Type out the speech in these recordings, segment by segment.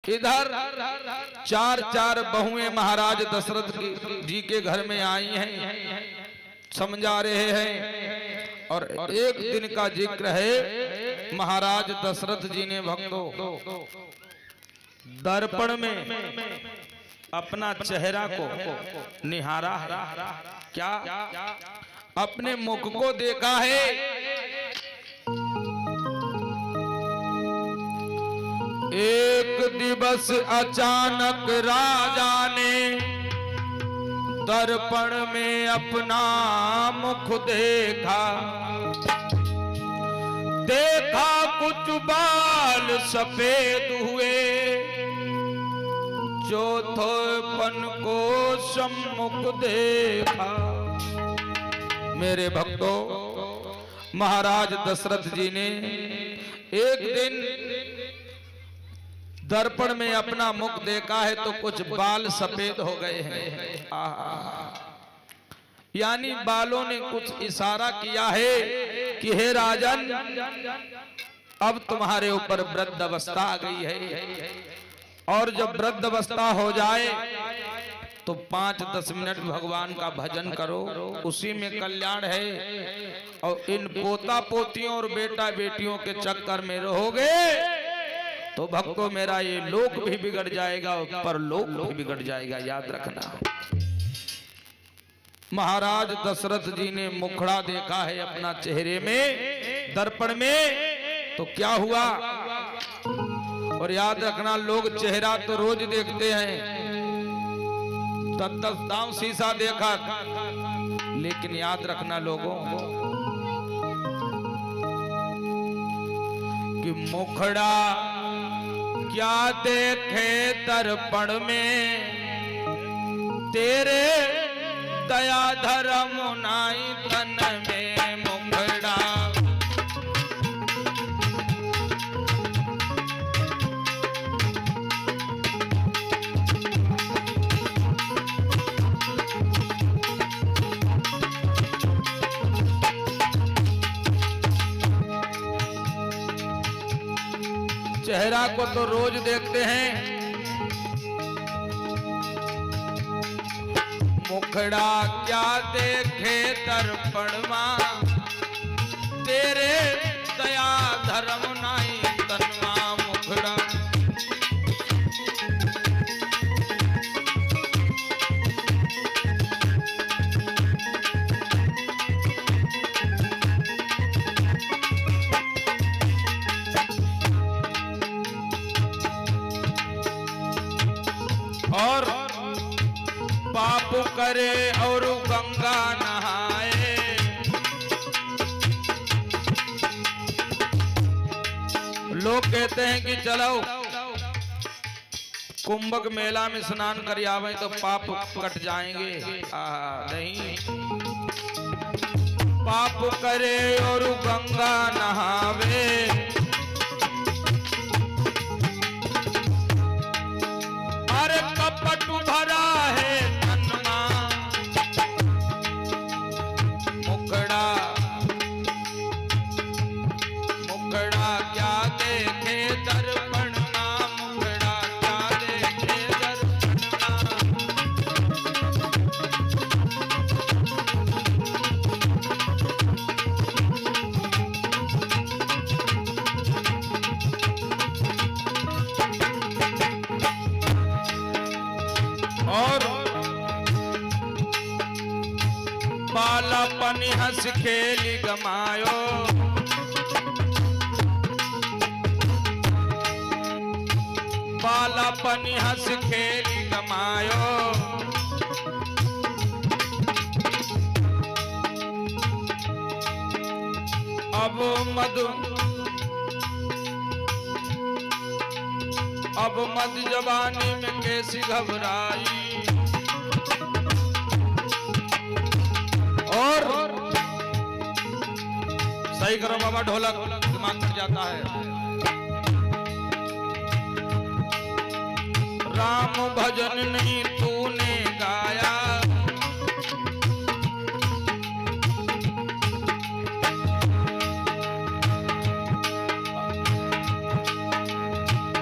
इधर चार चार बहुएं महाराज दशरथ जी के घर में आई हैं, समझा रहे हैं। और एक दिन का जिक्र है, महाराज दशरथ जी ने भक्तों दर्पण में अपना चेहरा को निहारा है। क्या अपने मुख को देखा है। एक दिवस अचानक राजा ने दर्पण में अपना मुख देखा। देखा कुछ बाल सफेद हुए, चौथेपन को सम्मुख देखा। मेरे भक्तों, महाराज दशरथ जी ने एक दिन दर्पण में अपना मुख देखा है तो कुछ बाल सफेद हो गए हैं। यानी बालों ने कुछ इशारा किया है कि हे राजन, अब तुम्हारे ऊपर वृद्ध अवस्था आ गई है। और जब वृद्ध अवस्था हो जाए तो 5-10 मिनट भगवान का भजन करो, उसी में कल्याण है। और इन पोता पोतियों और बेटा बेटियों के चक्कर में रहोगे तो भक्तों मेरा ये लोक भी बिगड़ जाएगा और परलोक भी बिगड़ जाएगा, याद रखना। महाराज दशरथ जी ने मुखड़ा देखा है अपना चेहरे में दर्पण में, तो क्या हुआ। और याद रखना, लोग चेहरा तो रोज देखते हैं, 10-10 दांव शीशा देखा, लेकिन याद रखना लोगों कि मुखड़ा क्या देखे दर्पण में, तेरे दया धर्म नाई तन में मुखड़ा। चेहरा को तो रोज देखते हैं, मुखड़ा क्या देखे दर्पण मां, तेरे दया धर्म नाई तन्मा मुखड़ा। और पाप करे और गंगा नहाए, लोग कहते हैं कि चलो कुंभक मेला में स्नान कर आवे तो पाप कट जाएंगे। नहीं, पाप करे और गंगा नहावे, अरे कपट भरा है तन्मा मुखड़ा। मुखड़ा क्या देखे दर्पण ना, मुखड़ा क्या देखे दर्पण और बालापन हंस खेली गमायो, बालापन हंस खेली गमायो। अब मद जवानी में कैसी घबराई। और सही करो बाबा, ढोलक दिमाग कर जाता है। राम भजन नहीं तूने गाया,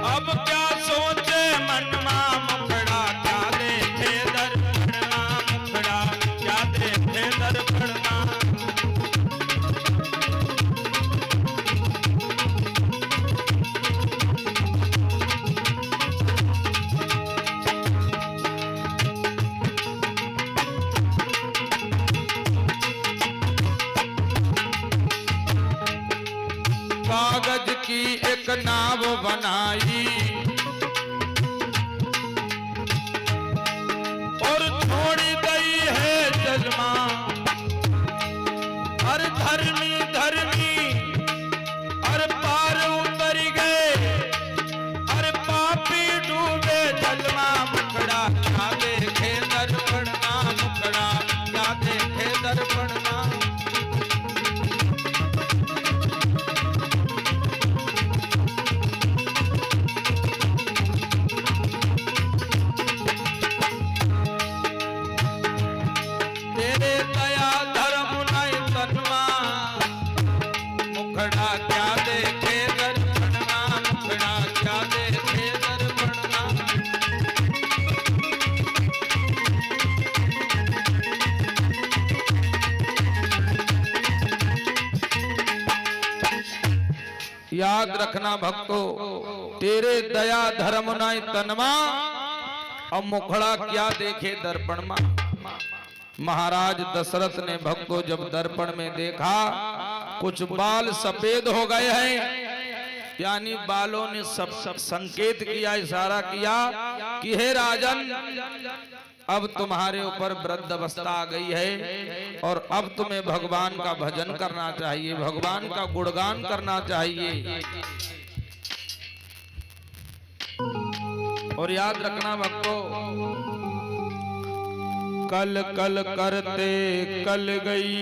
अब क्या सोचे एक नाव बनाई और छोड़ गई है जलमा। अरे धर्मी धर्मी अरे पार उतर गए, अरे पापी डूबे जलमा। मुखड़ा क्या देखे दर्पण ना, मुखड़ा क्या देखे दर्पण ना। तेरे दया धर्म नहीं तन्मा, मुखड़ा क्या देखे दर्पण ना, मुखड़ा क्या देखे दर्पण ना। याद रखना भक्तों, तेरे दया धर्म नहीं तन्मा, अब मुखड़ा क्या देखे दर्पण मा। महाराज दशरथ ने भक्तों जब दर्पण में देखा कुछ बाल सफेद हो गए हैं, यानी बालों ने सब संकेत किया, इशारा किया कि हे राजन, अब तुम्हारे ऊपर वृद्ध अवस्था आ गई है और अब तुम्हें भगवान का भजन करना चाहिए, भगवान का गुणगान करना चाहिए। और याद रखना भक्तों, कल कल करते कल गई,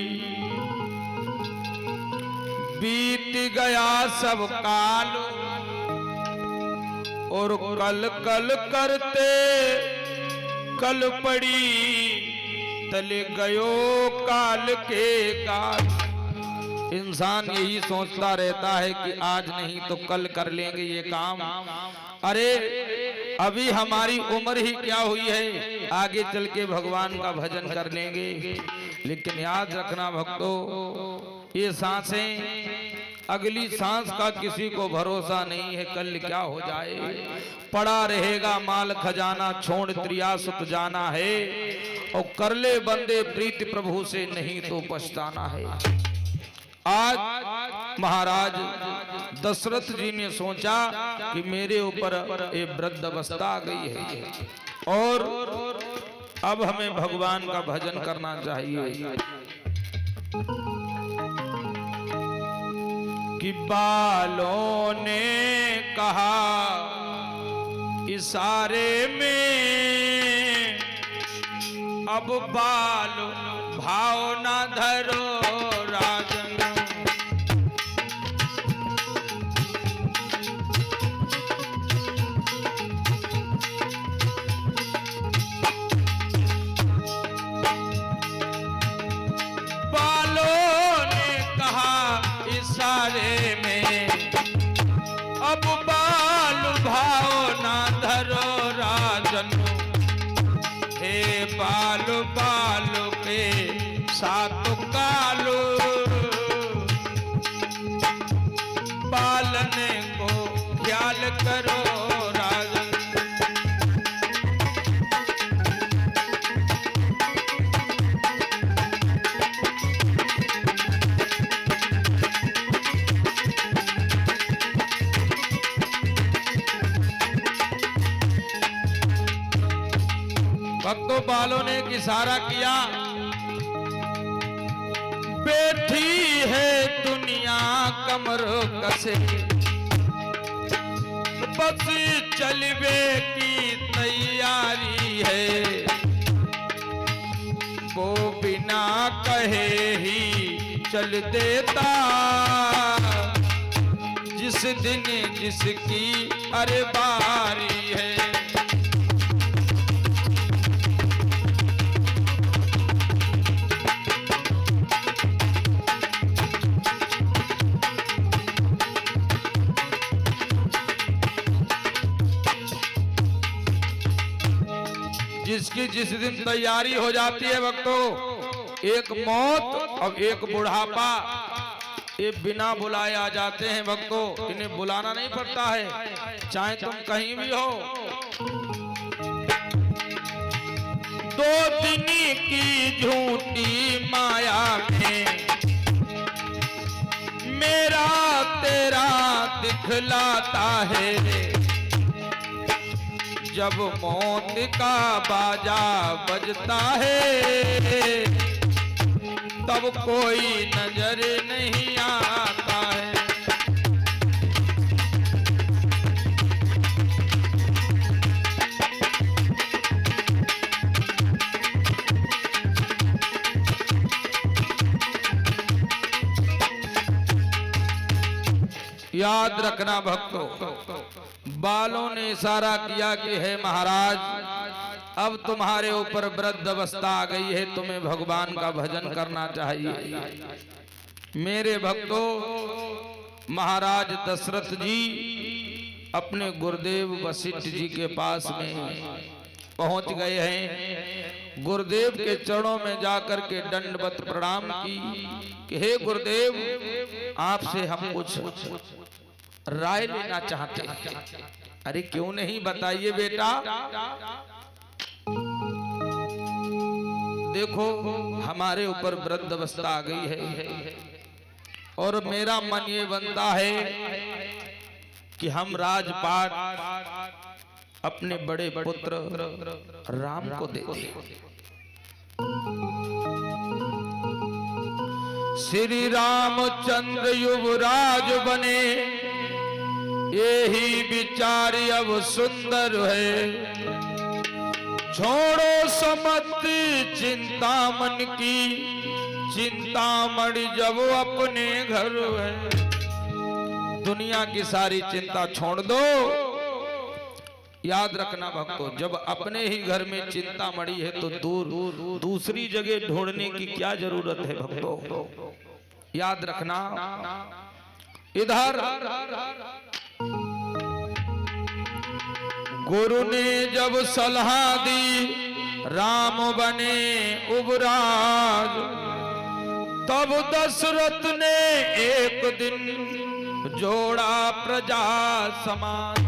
बीत गया सब काल। और कल कल करते कल पड़ी, तले गयो काल के काल। इंसान यही सोचता रहता है कि आज नहीं तो कल कर लेंगे ये काम। अरे अभी हमारी उम्र ही क्या हुई है, आगे चल के भगवान का भजन कर लेंगे। लेकिन याद रखना भक्तों, ये सांसें, अगली सांस का किसी को भरोसा नहीं है, कल क्या हो जाए। पड़ा रहेगा माल खजाना, छोड़ त्रियासुत जाना है। और कर ले बंदे प्रीति प्रभु से, नहीं तो पछताना है। आज महाराज दशरथ जी ने सोचा कि मेरे ऊपर एक वृद्ध अवस्था आ गई है और अब हमें भगवान का भजन करना चाहिए। कि बालों ने कहा इशारे में, अब बाल भाव ना धरो राजन। इशारे में अब बाल भाव ना धरो राजन। हे बाल बाल के साथ कालो, पालने को ख्याल करो राजन। भक्तों बालों ने इशारा किया, बैठी है दुनिया कमर कसे, बस चलबे की तैयारी है। वो बिना कहे ही चल देता, जिस दिन जिसकी अरे बारी है। जिसकी जिस दिन तैयारी हो जाती है भक्तों, एक मौत और एक बुढ़ापा, ये बिना बुलाए आ जाते हैं भक्तों। इन्हें बुलाना नहीं पड़ता है, चाहे तुम कहीं भी हो। दो दिन की झूठी माया में मेरा तेरा दिखलाता है, जब मौत का बाजा बजता है तब कोई नजर नहीं आता है। याद रखना भक्तों, बालों ने इशारा किया कि हे महाराज, अब तुम्हारे ऊपर वृद्ध अवस्था आ गई है, तुम्हें भगवान का भजन करना चाहिए। मेरे भक्तों, महाराज दशरथ जी अपने गुरुदेव वशिष्ठ जी के पास में पहुंच गए हैं। गुरुदेव के चरणों में जाकर के दंडवत प्रणाम की कि हे गुरुदेव, आपसे हम कुछ राय लेना चाहते हैं। अरे क्यों नहीं, बताइए बेटा। देखो, हमारे ऊपर वृद्ध अवस्था आ गई है और मेरा मन ये बनता है कि हम राजपाट अपने बड़े पुत्र राम को दे दें। श्री रामचंद्र युवराज बने, यही विचार अब सुंदर है। छोड़ो समत चिंता मन की, चिंतामणि जब अपने घर है। दुनिया की सारी चिंता छोड़ दो। याद रखना भक्तों, जब अपने ही घर में चिंतामणि है तो दूसरी जगह ढूंढने की क्या जरूरत है भक्तों। याद रखना। इधर गुरु ने जब सलाह दी, राम बने युवराज, तब दशरथ ने एक दिन जोड़ा प्रजा समाज।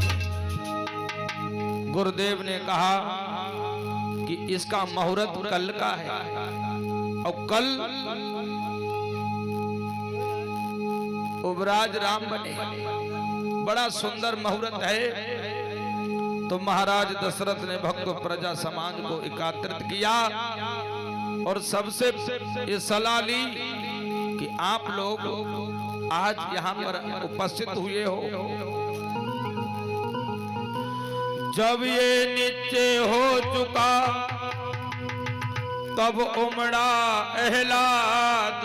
गुरुदेव ने कहा कि इसका मुहूर्त कल का है और कल युवराज राम बने, बड़ा सुंदर मुहूर्त है। तो महाराज दशरथ ने भक्त प्रजा समाज को एकत्रित किया और सबसे ये सलाह ली कि आप लोग आज यहाँ पर उपस्थित हुए हो, जब ये नीचे हो चुका तब उमड़ा एहलाद,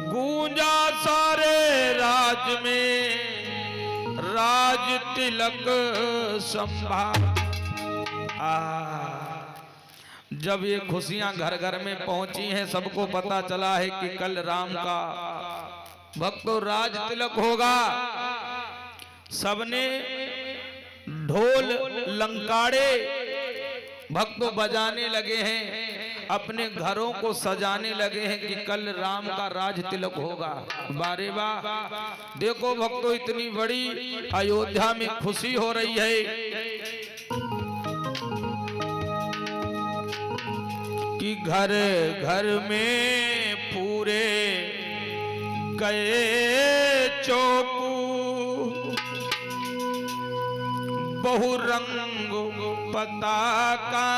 गूंजा सारे राज में राज तिलक संभाल। जब ये खुशियां घर घर में पहुंची हैं, सबको पता चला है कि कल राम का भक्तों राज तिलक होगा। सबने ढोल लंकाड़े भक्तों बजाने लगे हैं, अपने घरों को सजाने लगे हैं कि कल राम का राज तिलक होगा। बारे वाह, देखो भक्तों, इतनी बड़ी अयोध्या में खुशी हो रही है कि घर घर में पूरे गए चौकू, बहुरंग पताका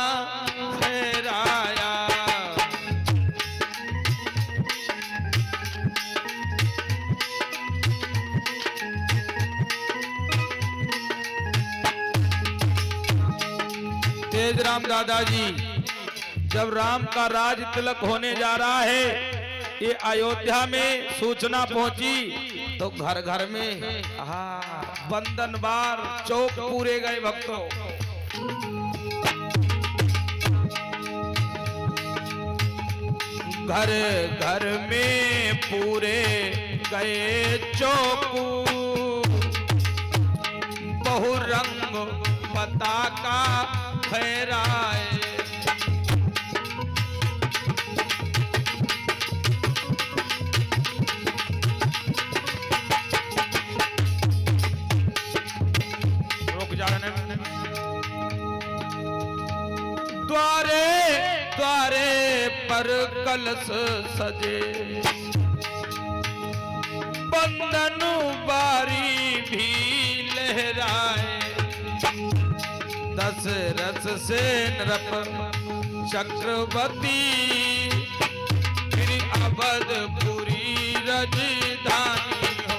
फहराया। तेज राम दादाजी, जब राम का राज तिलक होने जा रहा है, ये अयोध्या में सूचना पहुंची तो घर घर में बंधन बार चौक पूरे गए भक्तों। घर घर में पूरे गए चौकू, बहुरंग पताका फहराए। द्वारे द्वारे पर कलश सजे, बंदन बारी भी लहराए, दशरथ से नृप चक्रवर्ती, फिर अवधपुरी राजधानी हो।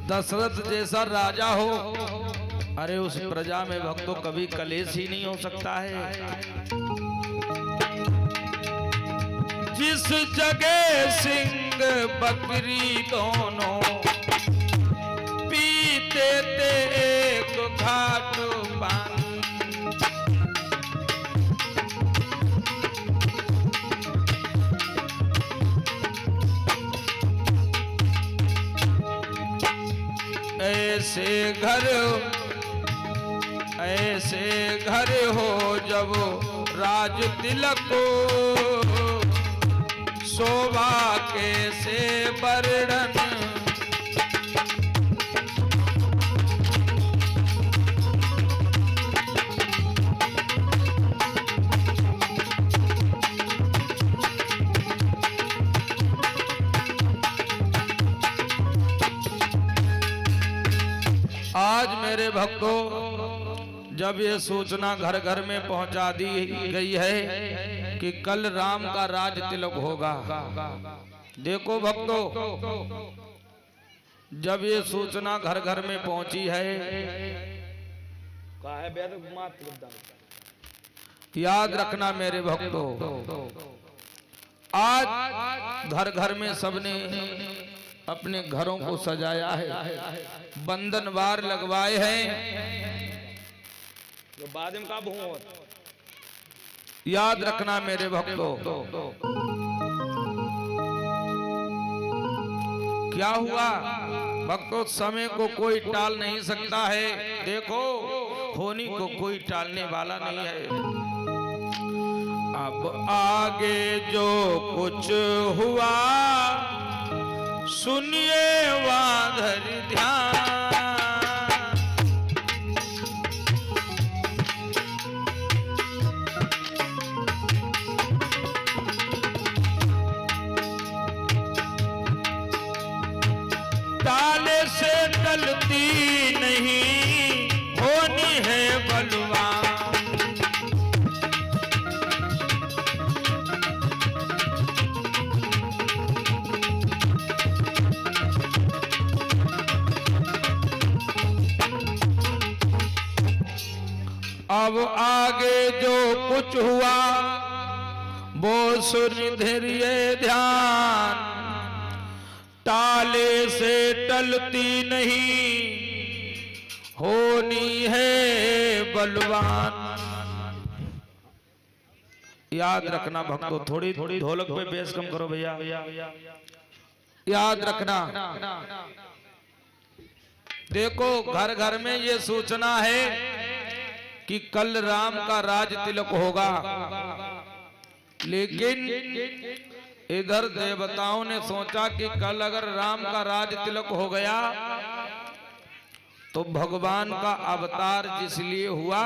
दशरथ जैसा राजा हो, अरे उस प्रजा में भक्तों कभी कलेश ही नहीं हो सकता है। जिस जगह सिंह बकरी दोनों पीते थे एक घाट पानी, ऐसे घर हो जब राज तिलक हो, शोभा कैसे वर्णन। आज मेरे भक्तों, जब ये सूचना घर घर में पहुंचा दी गई है कि कल राम का राज तिलक होगा। देखो भक्तों, जब ये सूचना घर घर में पहुंची है, याद रखना मेरे भक्तों, आज घर घर में सबने अपने घरों को सजाया है, बंधनवार लगवाए हैं। बाद में कब हो, याद रखना मेरे भक्तों। क्या हुआ भक्तों, समय को कोई टाल नहीं सकता है। देखो, होनी को कोई टालने वाला नहीं है। अब आगे जो कुछ हुआ सुनिए वाधर ध्यान, ताले से टलती नहीं होनी है बलवान। अब आगे जो कुछ हुआ वो सुन धैर्य ध्यान, ताले से टलती नहीं होनी है बलवान। याद रखना भक्तों, थोड़ी थोड़ी ढोलक पे बेस कम करो भैया। याद रखना, देखो घर घर में ये सूचना है कि कल राम का राज तिलक होगा, लेकिन इधर देवताओं ने सोचा कि कल अगर राम का राज तिलक हो गया तो भगवान का अवतार जिस लिए हुआ,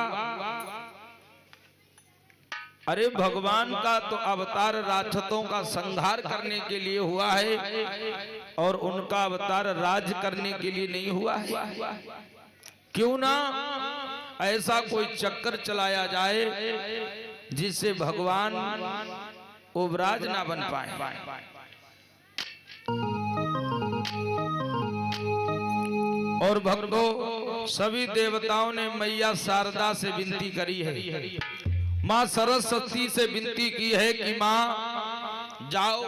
अरे भगवान का तो अवतार राक्षसों का संहार करने के लिए हुआ है, और उनका अवतार राज करने के लिए नहीं हुआ है। क्यों ना ऐसा कोई चक्कर चलाया जाए जिससे भगवान उपराज ना बन पाए। और भक्तों, सभी देवताओं ने मैया शारदा से विनती करी है, माँ सरस्वती से विनती की है कि माँ जाओ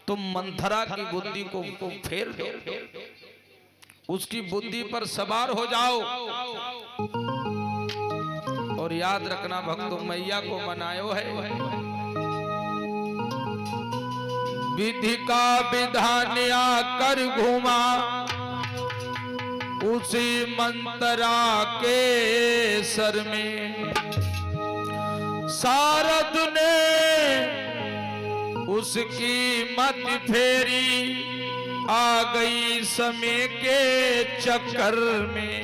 तुम मंथरा की बुद्धि को फेर दो, उसकी बुद्धि पर सवार हो जाओ। और याद रखना भक्तों, मैया को मनायो है, विधि का विधान आकर घूमा उसी मंत्रा के सर में, शारद ने उसकी मत फेरी आ गई समय के चक्कर में।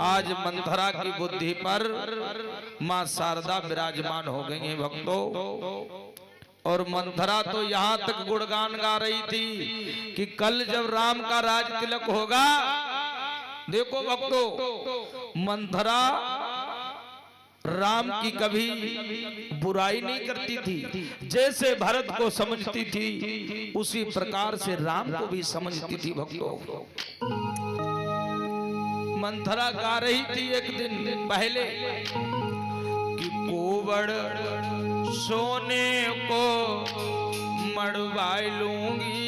आज मंथरा की बुद्धि पर मां शारदा विराजमान हो गई हैं भक्तों। और मंथरा तो यहाँ तक गुणगान गा रही थी कि कल जब राम का राज तिलक होगा, देखो भक्तों, मंथरा राम की कभी बुराई नहीं करती थी। जैसे भरत को समझती थी उसी प्रकार से राम को भी समझती थी भक्तों। मंथरा गा रही थी एक दिन पहले कि कुंवड़ सोने को मड़वा लूंगी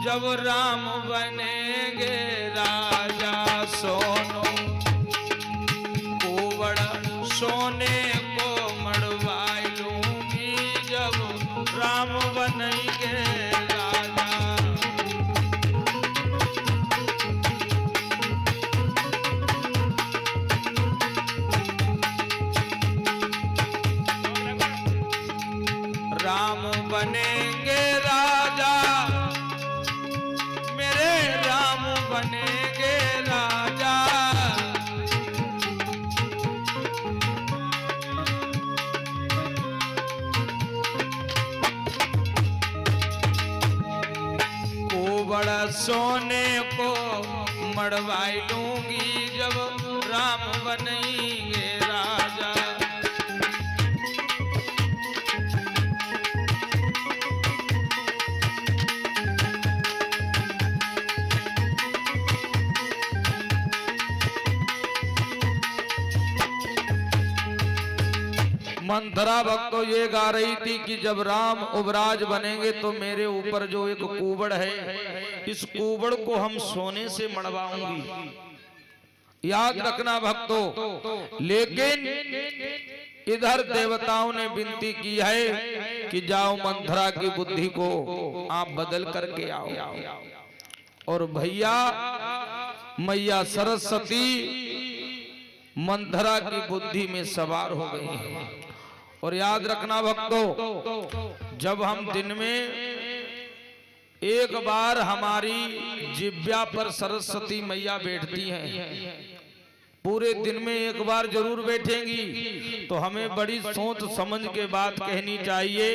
जब राम बनेंगे राजा सोनो। कुंवड़ सोने को मड़वा लूंगी जब राम बनेंगे राजा। राम बनेंगे राजा, मेरे राम बनेंगे राजा। कुंवड़ सोने को मड़वाई लूंगी जब राम बनेंगे राजा। मंथरा भक्तों ये गा रही थी कि जब राम उबराज बनेंगे तो मेरे ऊपर जो एक कुंवड़ है, इस कुंवड़ को हम सोने से मड़वाऊंगी। याद रखना भक्तों। लेकिन इधर देवताओं ने विनती की है कि जाओ मंथरा की बुद्धि को आप बदल करके आओ। और भैया मैया सरस्वती मंथरा की बुद्धि में सवार हो गई है। और याद रखना भक्तों, जब हम दिन में एक बार हमारी जिह्वा पर सरस्वती मैया बैठती हैं, पूरे दिन में एक बार जरूर बैठेंगी, तो हमें बड़ी सोच समझ के बात कहनी चाहिए।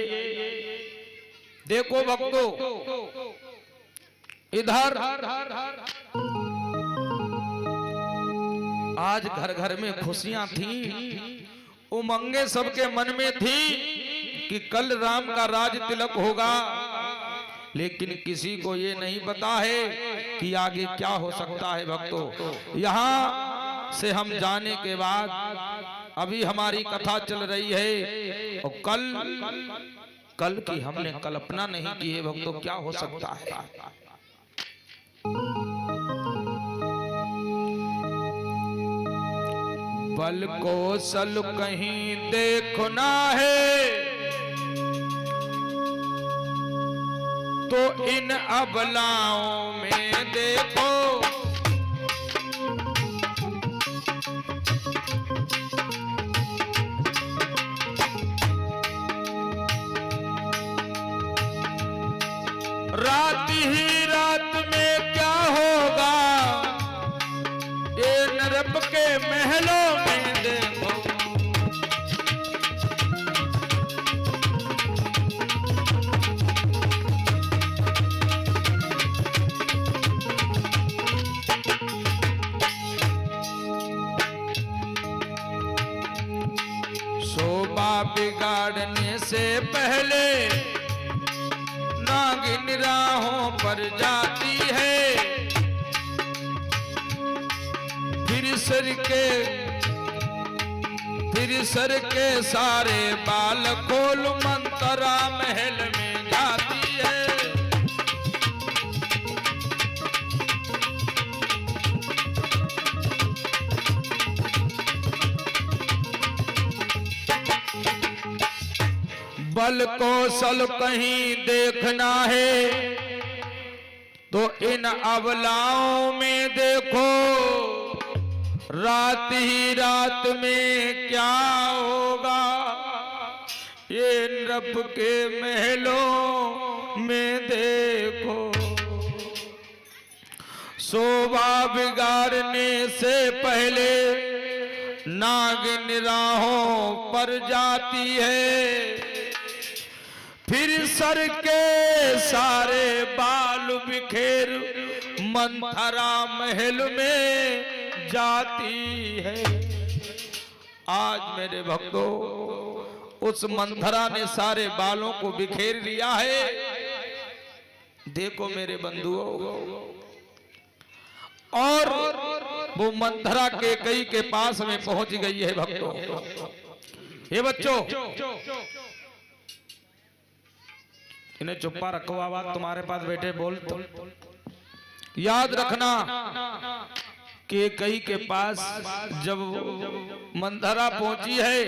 देखो भक्तों, इधर आज घर घर में खुशियां थी, उमंगे सबके मन में थी कि कल राम का राज तिलक होगा। लेकिन किसी को ये नहीं पता है कि आगे क्या हो सकता है भक्तों। यहाँ से हम जाने के बाद अभी हमारी कथा चल रही है और कल की हमने कल्पना नहीं की है भक्तों, क्या हो सकता है। बल कौशल कहीं देखो ना है तो इन अबलाओं में देखो। रात ही रात में क्या होगा, ये नरक के महलों में देखो। शोभा बिगाड़ने से पहले नागिन राहों पर जाती है, फिर सर के सारे बाल खोल मंथरा महल में जाती है। बल कौशल कहीं देखना है तो इन अबलाओं में देखो। रात ही रात में क्या होगा, ये नृप के महलों में देखो, शोभा बिगाड़ने से पहले नागिन राहों पर जाती है, फिर सर के सारे बाल बिखेर मंथरा महल में जाती है। आज मेरे भक्तों, उस मंथरा ने सारे बालों को बिखेर लिया है। देखो मेरे बंधुओं, और वो मंथरा के कई के पास में पहुंच गई है। भक्तों, ये बच्चों, इन्हें चुप्पा रखो, आवाज तुम्हारे पास बैठे बोल तो। याद रखना कि कई के पास जब मंथरा पहुंची है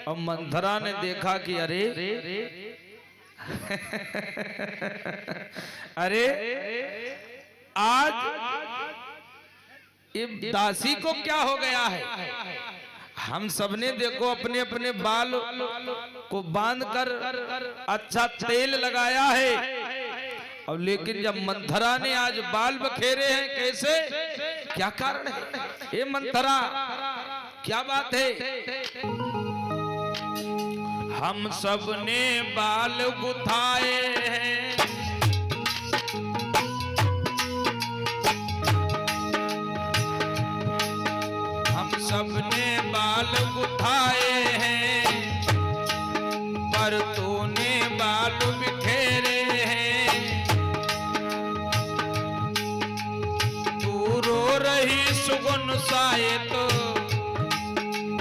और मंथरा ने देखा कि अरे अरे आज ये दासी को क्या हो गया है। हम सबने देखो अपने अपने बाल को बांधकर अच्छा तेल लगाया है, और लेकिन जब मंथरा ने आज बाल बखेरे हैं, कैसे, क्या कारण है? ये मंथरा, क्या बात है? हम सब ने बाल गुथाए हैं, हम सब ने बाल गुथाए हैं, पर तूने बाल बिखेरे हैं। तू रो रही सुगुन साए तो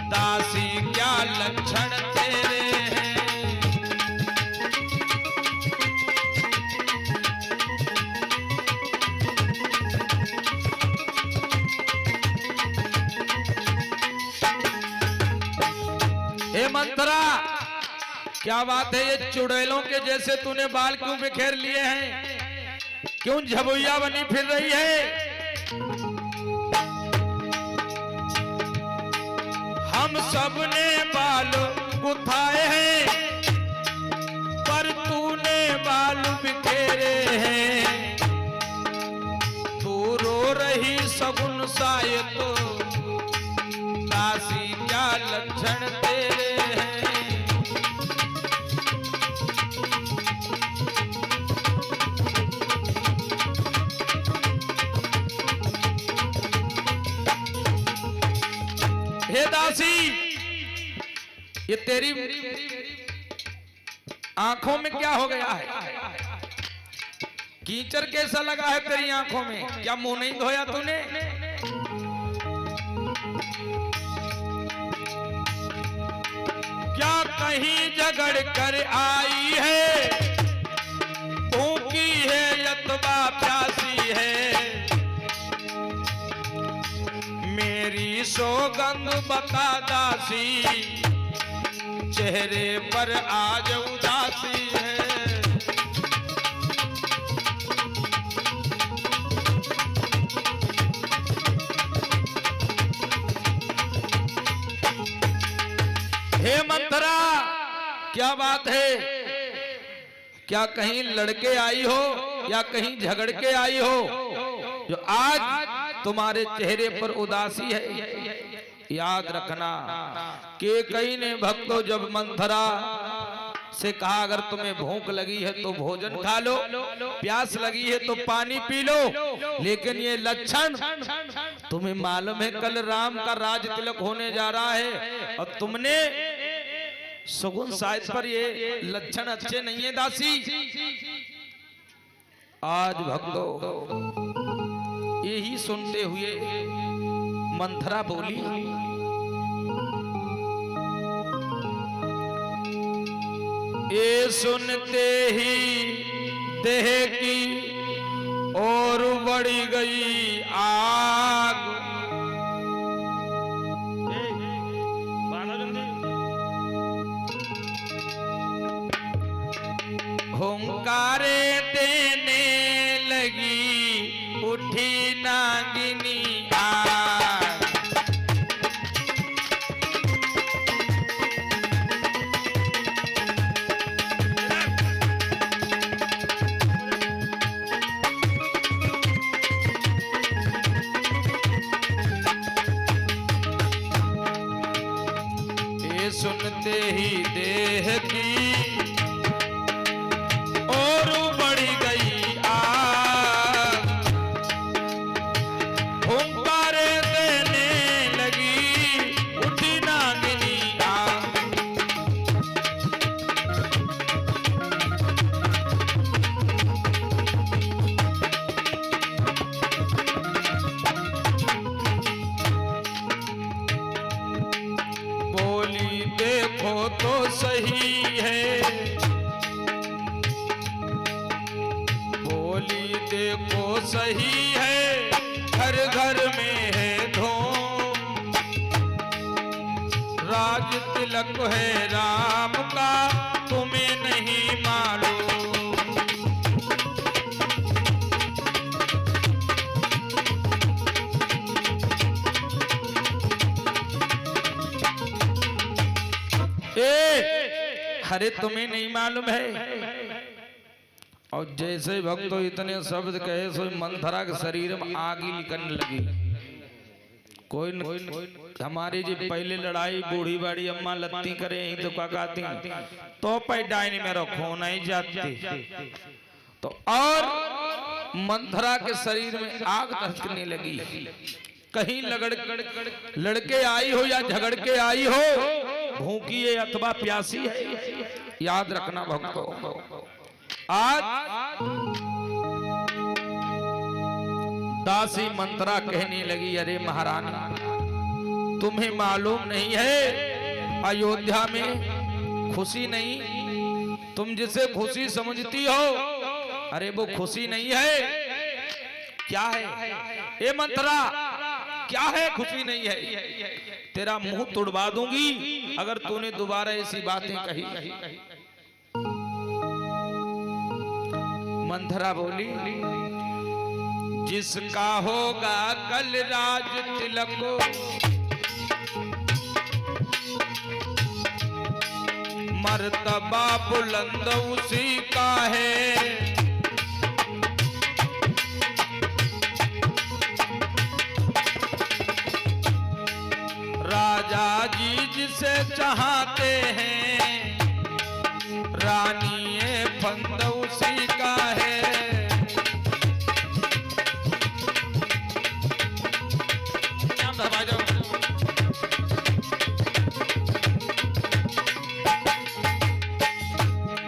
दासी क्या लक्षण तेरे हैं। हे मंथरा, क्या बात है? ये चुड़ैलों के जैसे तूने बाल क्यों बिखेर लिए हैं? क्यों झबुइया बनी फिर रही है? हम सब ने बाल गुथाए हैं, पर तूने बाल बिखेरे हैं। तू रो रही सगुन साए तो दासी क्या लक्षण तेरे हैं। हे दासी, ये तेरी आंखों में क्या हो गया है? कीचड़ कैसा लगा है तेरी आंखों में? क्या मुंह नहीं धोया तूने? क्या कहीं झगड़ कर आई है? भूखी है यतवा प्यासी है, मेरी सौगंध बता दासी, चेहरे पर आज उदासी है। हे मंथरा, क्या बात है? क्या कहीं लड़के आई हो या कहीं झगड़ के आई हो जो आज तुम्हारे चेहरे पर उदासी है? याद रखना कि कई ने भक्तों जब मंथरा से कहा अगर तुम्हें भूख लगी है तो भोजन खा लो, प्यास लगी है तो पानी पी लो, लेकिन ये लक्षण तुम्हें मालूम है कल राम का राज तिलक होने जा रहा है और तुमने सुगुन साइज पर ये लक्षण अच्छे नहीं है दासी। आज भक्तों यही सुनते हुए मंथरा बोली, ये सुनते ही देह की और बढ़ी गई आग। हुंकारे देने लगी उठी नागिनी आग। सुनते ही देह की और बढ़ी गई आग, हुंकारे देने लगी उठी नागिनी आग। बोली देखो तो सही है, बोली देखो सही है, घर घर में है धूम, राज तिलक है राम का तुम्हें नहीं मालूम। अरे तुम्हें नहीं मालूम है। और जैसे भक्तों इतने शब्द कहे सो मंथरा के शरीर में आग ही निकलने लगी। कोई हमारी जी पहले लड़ाई बूढ़ी बाड़ी अम्मा लत्ती करे ही तो क्या कहती तो पे डायनी में रखो नहीं जाती। तो और मंथरा के शरीर में आग दहकने लगी। कहीं लड़के आई हो या झगड़ के आई हो, भूखी है अथवा प्यासी है, याद रखना भक्तों। आज दासी मंत्रा कहने लगी, अरे महारानी तुम्हें मालूम नहीं है अयोध्या में खुशी नहीं, तुम जिसे खुशी समझती हो अरे वो खुशी नहीं है। क्या है ए मंत्रा, क्या है खुशी नहीं है? तेरा मुंह तुड़वा दूंगी अगर तूने दोबारा ऐसी बातें कही। मंथरा बोली, जिसका होगा कल राज तिलक मर्तबा बुलंद उसी का है, राजा जी जिसे चाहते हैं रानी ये फंद उसी का है।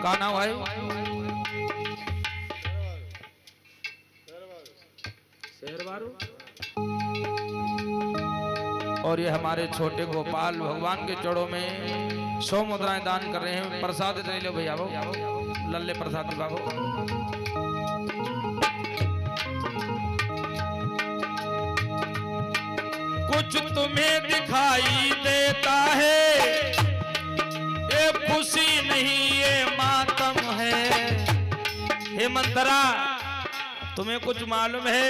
काना भाई और ये हमारे छोटे गोपाल भगवान के चरणों में 100 मुद्राएं दान कर रहे हैं। प्रसाद दे लो भैया, वो लल्ले प्रसाद बाबू। कुछ तुम्हें दिखाई देता है ये खुशी नहीं ये मातम है। हे मंत्रा तुम्हें कुछ मालूम है?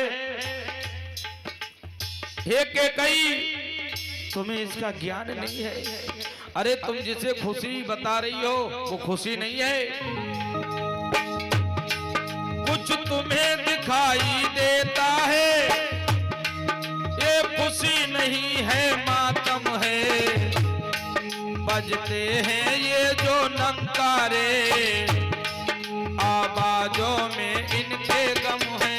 हे के कई तुम्हें इसका ज्ञान नहीं है। अरे तुम जिसे खुशी बता रही हो वो खुशी नहीं है। कुछ तुम्हें दिखाई देता है ये खुशी नहीं है मातम है। बजते हैं ये जो नंकारे आवाजों में इनके गम है।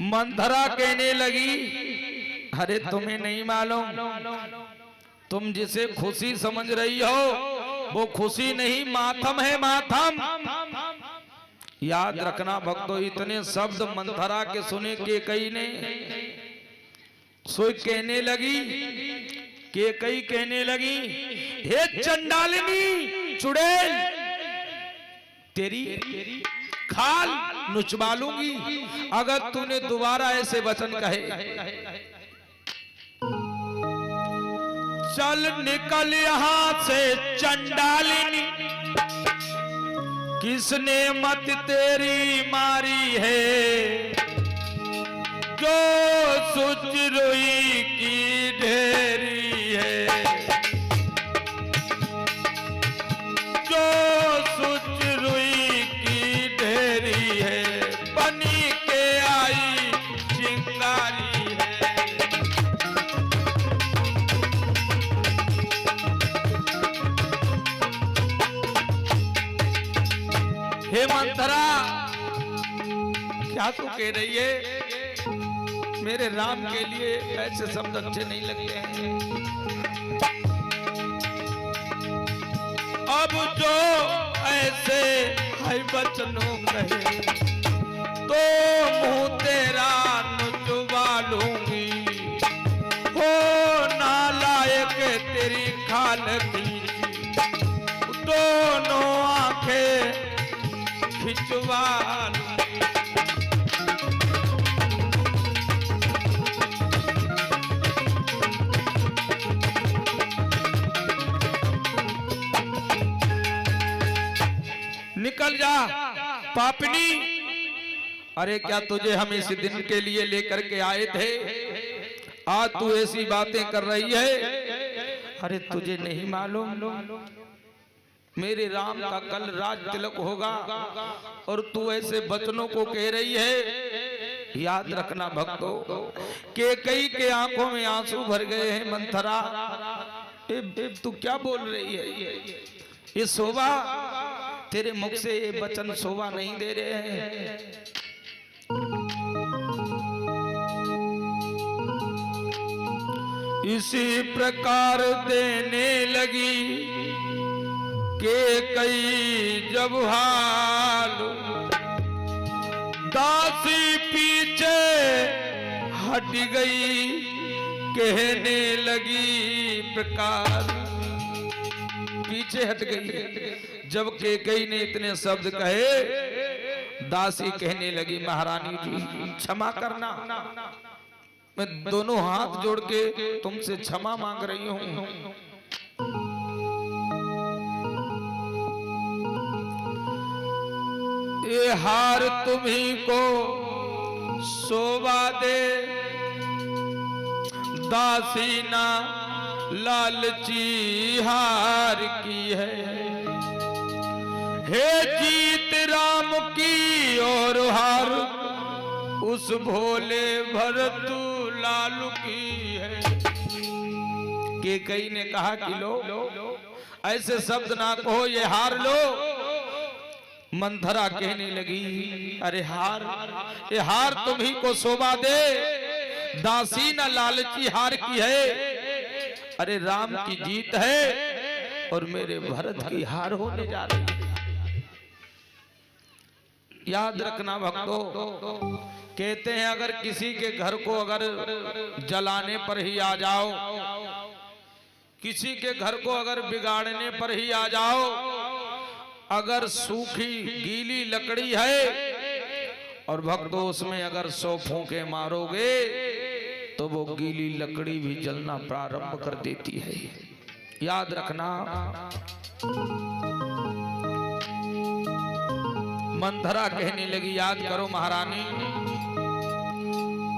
मंथरा कहने लगी, अरे तुम्हें नहीं मालूम, तुम जिसे खुशी समझ रही हो वो खुशी नहीं मातम है मातम। याद रखना भक्तों, इतने शब्द मंथरा के सुने के कई ने सोई कहने लगी, के कई कहने लगी, हे चंडालिनी चुड़ैल तेरी खाल नुचवा लूंगी अगर तूने दोबारा ऐसे वचन कहे। चल निकल यहां से चंडालिनी, किसने मत तेरी मारी है। जो सुचरुई की ढेरी है, जो सुचरुई मंथरा, क्या तू कह रही है? मेरे राम के लिए ऐसे शब्द अच्छे नहीं लगते हैं। अब जो ऐसे है बचनों कहे तो मुंह तेरा नुचवा लूंगी। हो नालायक तेरी खाल की दोनों आंखें खिंचवा लूंगी। निकल जा पापनी। अरे क्या तुझे हम इस दिन के लिए लेकर के आए थे? आज तू ऐसी बातें कर रही है। अरे तुझे नहीं मालूम मेरे राम का कल राज तिलक होगा और तू ऐसे बचनों को कह रही है? याद रखना भक्तों, कैकेयी के आंखों में आंसू भर गए हैं। मंथरा तू क्या बोल रही है? ये शोभा तेरे मुख से ये वचन शोभा नहीं दे रहे हैं। इसी प्रकार देने लगी कैकेयी जब हाल, दासी पीछे हट गई कहने लगी प्रकार। पीछे हट गई। जब कैकेयी ने इतने शब्द कहे, दासी कहने लगी महारानी जी क्षमा करना, मैं दोनों हाथ जोड़ के तुमसे क्षमा मांग रही हूं। ये हार तुम्ही को शोभा दे, दासी ना लालची हार की है। हे जीत राम की और हार उस भोले भरतू लालू की है। कैकेयी ने कहा कि लो ऐसे शब्द ना कहो, ये हार लो। मंथरा कहने लगी अरे हार, ये हार तुम्ही को शोभा दे, दासी न लालची हार की है। अरे राम की जीत है और मेरे भरत की हार होने जा रही है। याद रखना भक्तों, कहते हैं अगर किसी के घर को अगर जलाने पर ही आ जाओ, किसी के घर को अगर बिगाड़ने पर ही आ जाओ, अगर सूखी गीली लकड़ी है और भक्तों उसमें अगर 100 फूंके मारोगे तो वो गीली लकड़ी भी जलना प्रारंभ कर देती है। याद रखना। मंथरा कहने लगी याद करो महारानी,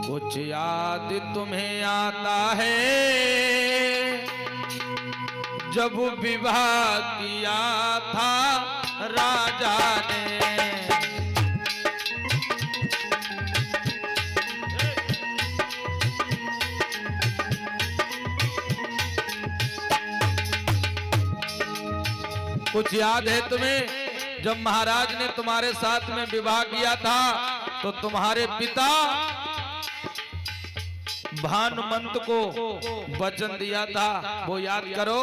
कुछ याद तुम्हें आता है जब विवाह किया था राजा ने। कुछ याद है तुम्हें जब महाराज ने तुम्हारे साथ में विवाह किया था तो तुम्हारे पिता भानुमंत को वचन दिया था, वो याद करो।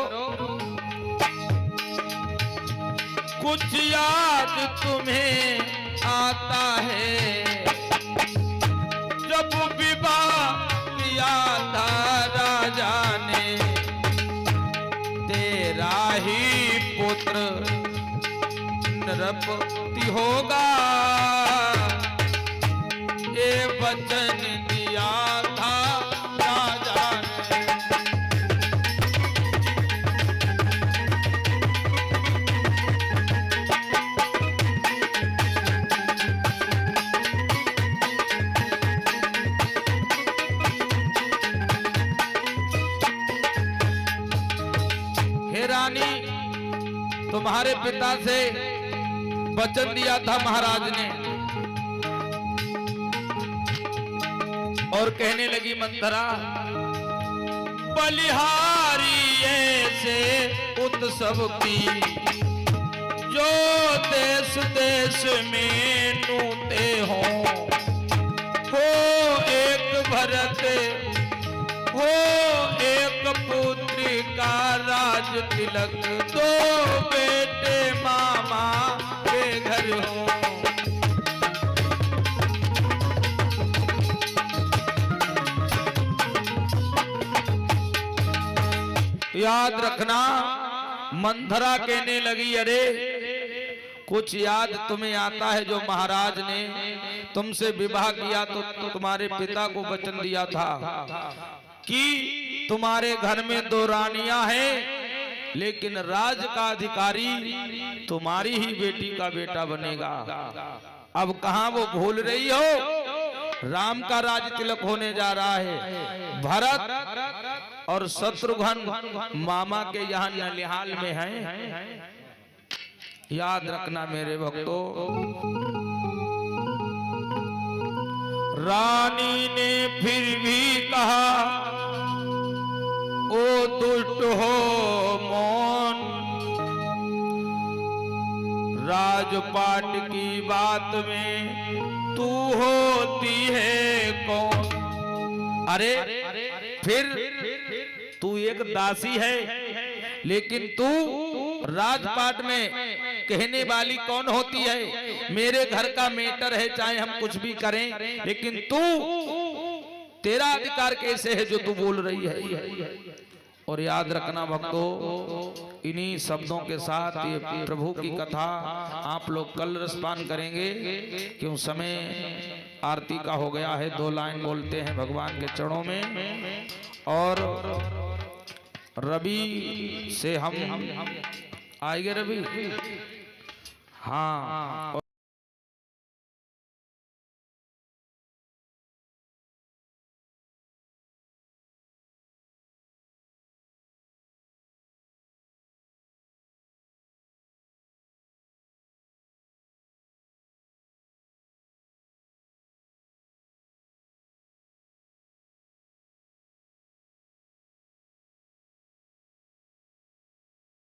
कुछ याद तुम्हें आता है जब विवाह किया था राजा ने, तेरा ही पुत्र नरपति होगा, ये वचन दिया था राजा ने। हे रानी, तुम्हारे पिता से वचन दिया था महाराज ने। और कहने लगी मंथरा, बलिहारी ऐसे उत्सव की जो देश देश में नूते हो एक भरत हो एक पुत्री का राज तिलक, दो बेटे मामा के घर हो। याद रखना, मंथरा कहने लगी, अरे कुछ याद तुम्हें आता है जो महाराज ने तुमसे विवाह किया तो तुम्हारे पिता को वचन दिया था कि तुम्हारे घर में 2 रानियां हैं, लेकिन राज का अधिकारी तुम्हारी ही बेटी का बेटा बनेगा। अब कहां वो भूल रही हो, राम का राज तिलक होने जा रहा है। भरत और शत्रुघ्न मामा के यहाँ नलिहाल में हैं। याद रखना मेरे भक्तों, रानी ने फिर भी कहा, ओ दुष्ट हो मौन, राजपाट की बात में तू होती है कौन। अरे फिर तू एक दासी है, लेकिन तू राजपाट में कहने वाली कौन होती है? मेरे घर का मैटर है, चाहे हम कुछ भी करें, लेकिन तू, तेरा अधिकार कैसे है जो तू बोल रही है? और याद रखना भक्तों, इन्हीं शब्दों के साथ ये प्रभु की कथा आप लोग कल रसपान करेंगे, क्यों समय आरती का हो गया है। 2 लाइन बोलते हैं भगवान के चरणों में, और रवि से हम आएंगे। रवि, हाँ।